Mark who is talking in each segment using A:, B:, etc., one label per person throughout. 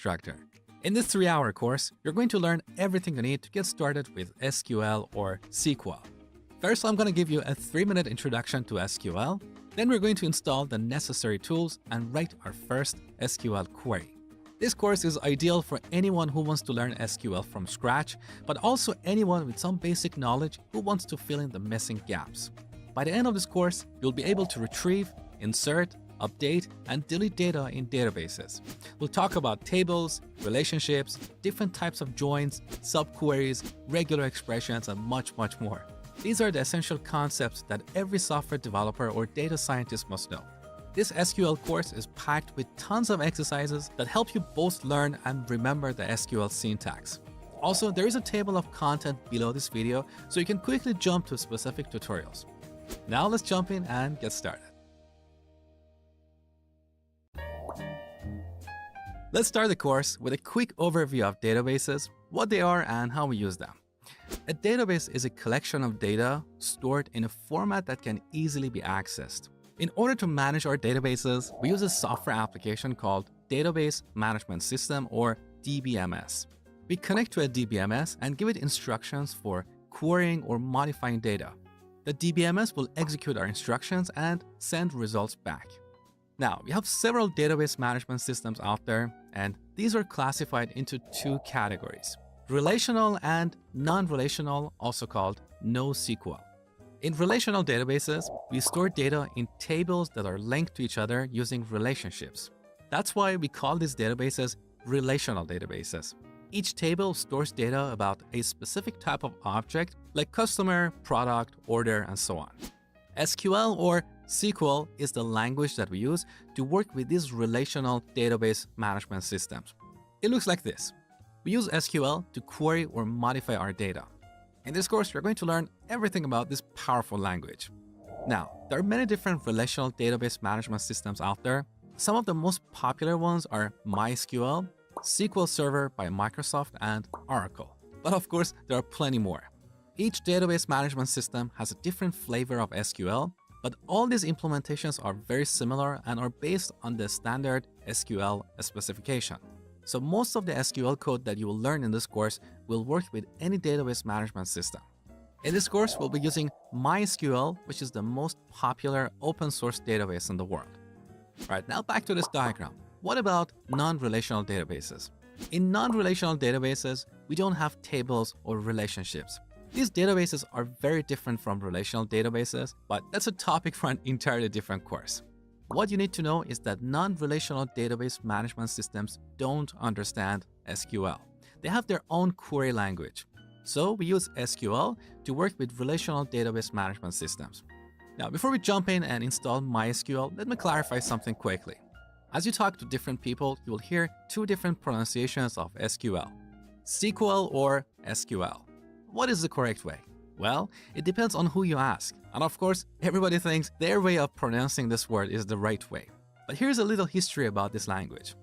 A: instructor. In this 3-hour course, you're going to learn everything you need to get started with SQL or SQL. First, I'm going to give you a 3-minute introduction to SQL. Then we're going to install the necessary tools and write our first SQL query. This course is ideal for anyone who wants to learn SQL from scratch, but also anyone with some basic knowledge who wants to fill in the missing gaps. By the end of this course, you'll be able to retrieve, insert, update, and delete data in databases. We'll talk about tables, relationships, different types of joins, subqueries, regular expressions, and much, much more. These are the essential concepts that every software developer or data scientist must know. This SQL course is packed with tons of exercises that help you both learn and remember the SQL syntax. Also, there is a table of content below this video, so you can quickly jump to specific tutorials. Now let's jump in and get started. Let's start the course with a quick overview of databases, what they are, and how we use them. A database is a collection of data stored in a format that can easily be accessed. In order to manage our databases, we use a software application called Database Management System, or DBMS. We connect to a DBMS and give it instructions for querying or modifying data. The DBMS will execute our instructions and send results back. Now, we have several database management systems out there, and these are classified into 2 categories: relational and non-relational, also called NoSQL. In relational databases, we store data in tables that are linked to each other using relationships. That's why we call these databases relational databases. Each table stores data about a specific type of object, like customer, product, order, and so on. SQL or SQL is the language that we use to work with these relational database management systems. It looks like this. We use SQL to query or modify our data. In this course, you're going to learn everything about this powerful language. Now, there are many different relational database management systems out there. Some of the most popular ones are MySQL, SQL Server by Microsoft, and Oracle. But of course, there are plenty more. Each database management system has a different flavor of SQL, but all these implementations are very similar and are based on the standard SQL specification. So most of the SQL code that you will learn in this course will work with any database management system. In this course, we'll be using MySQL, which is the most popular open source database in the world. All right, now back to this diagram. What about non-relational databases? In non-relational databases, we don't have tables or relationships. These databases are very different from relational databases, but that's a topic for an entirely different course. What you need to know is that non-relational database management systems don't understand SQL. They have their own query language. So we use SQL to work with relational database management systems. Now, before we jump in and install MySQL, let me clarify something quickly. As you talk to different people, you will hear 2 different pronunciations of SQL: SQL or SQL. What is the correct way? Well, it depends on who you ask. And of course, everybody thinks their way of pronouncing this word is the right way. But here's a little history about this language.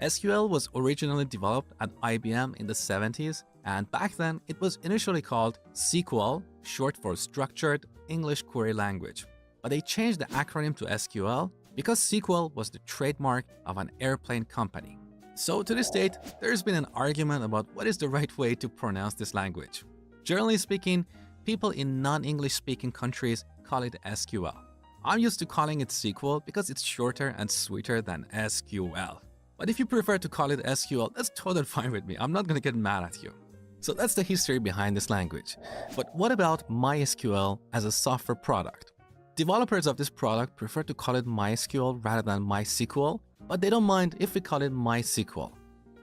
A: SQL was originally developed at IBM in the 70s, and back then it was initially called SQL, short for Structured English Query Language. But they changed the acronym to SQL because SQL was the trademark of an airplane company. So to this date, there's been an argument about what is the right way to pronounce this language. Generally speaking, people in non-English speaking countries call it SQL. I'm used to calling it SQL because it's shorter and sweeter than SQL. But if you prefer to call it SQL, that's totally fine with me. I'm not going to get mad at you. So that's the history behind this language. But what about MySQL as a software product? Developers of this product prefer to call it MySQL rather than MySQL, but they don't mind if we call it MySQL.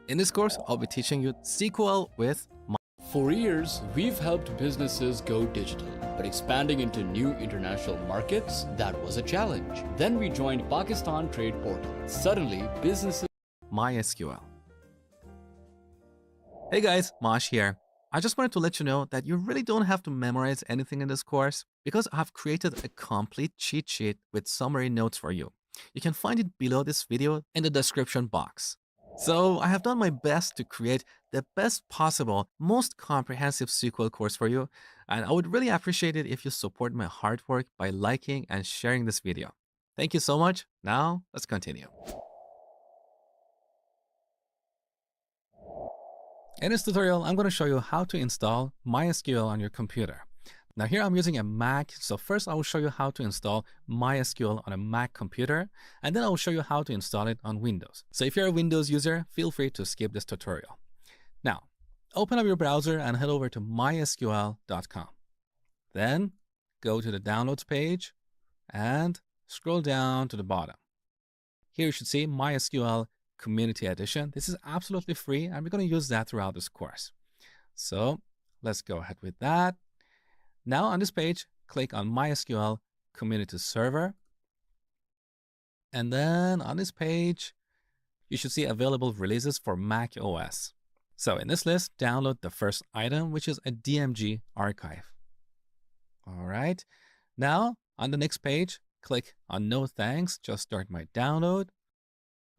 A: In this course, I'll be teaching you SQL with
B: For years, we've helped businesses go digital, but expanding into new international markets, that was a challenge. Then we joined Pakistan Trade Portal. Suddenly, businesses
A: MySQL. Hey guys, Mosh here. I just wanted to let you know that you really don't have to memorize anything in this course because I've created a complete cheat sheet with summary notes for you. You can find it below this video in the description box. So I have done my best to create the best possible, most comprehensive SQL course for you, and I would really appreciate it if you support my hard work by liking and sharing this video. Thank you so much. Now, let's continue. In this tutorial, I'm going to show you how to install MySQL on your computer. Now here I'm using a Mac, so first I will show you how to install MySQL on a Mac computer, and then I will show you how to install it on Windows. So if you're a Windows user, feel free to skip this tutorial. Now, open up your browser and head over to mysql.com. Then go to the downloads page and scroll down to the bottom. Here you should see MySQL Community Edition. This is absolutely free, and we're going to use that throughout this course. So let's go ahead with that. Now on this page, click on MySQL Community Server. And then on this page, you should see available releases for Mac OS. So in this list, download the first item, which is a DMG archive. All right. Now on the next page, click on No Thanks, just start my download.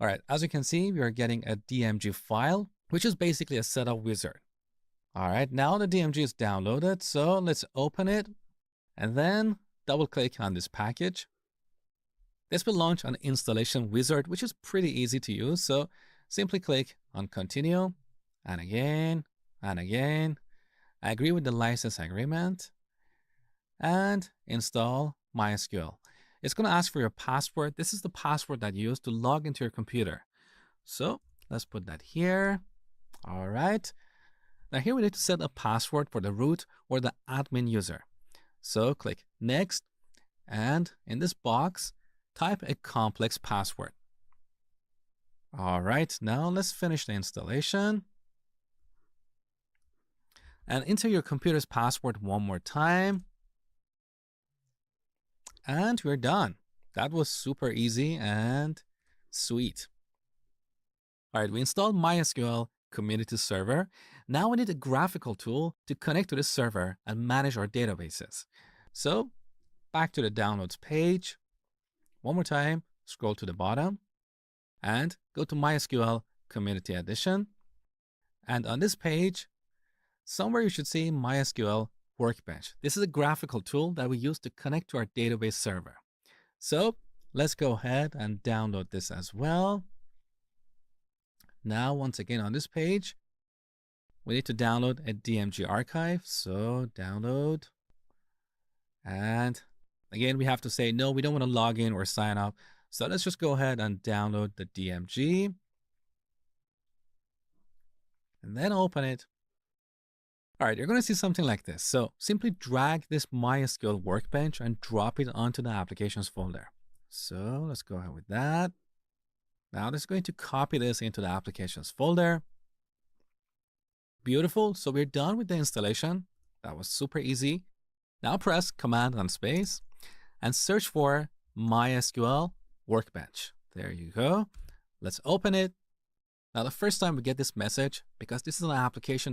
A: All right, as you can see, we are getting a DMG file, which is basically a setup wizard. All right, now the DMG is downloaded, so let's open it and then double click on this package. This will launch an installation wizard, which is pretty easy to use. So simply click on Continue and again and again. I agree with the license agreement and install MySQL. It's going to ask for your password. This is the password that you use to log into your computer. So let's put that here. All right. Now here we need to set a password for the root or the admin user. So click Next, and in this box, type a complex password. All right, now let's finish the installation. And enter your computer's password one more time. And we're done. That was super easy and sweet. All right, we installed MySQL Community Server. Now we need a graphical tool to connect to this server and manage our databases. So back to the downloads page. One more time, scroll to the bottom and go to MySQL Community Edition. And on this page, somewhere you should see MySQL Workbench. This is a graphical tool that we use to connect to our database server. So let's go ahead and download this as well. Now, once again on this page, we need to download a DMG archive. So download. And again, we have to say, no, we don't want to log in or sign up. So let's just go ahead and download the DMG. And then open it. All right, you're going to see something like this. So simply drag this MySQL Workbench and drop it onto the applications folder. So let's go ahead with that. Now it's going to copy this into the applications folder. Beautiful. So we're done with the installation. That was super easy. Now press Command and Space and search for MySQL Workbench. There you go. Let's open it. Now the first time we get this message, because this is an application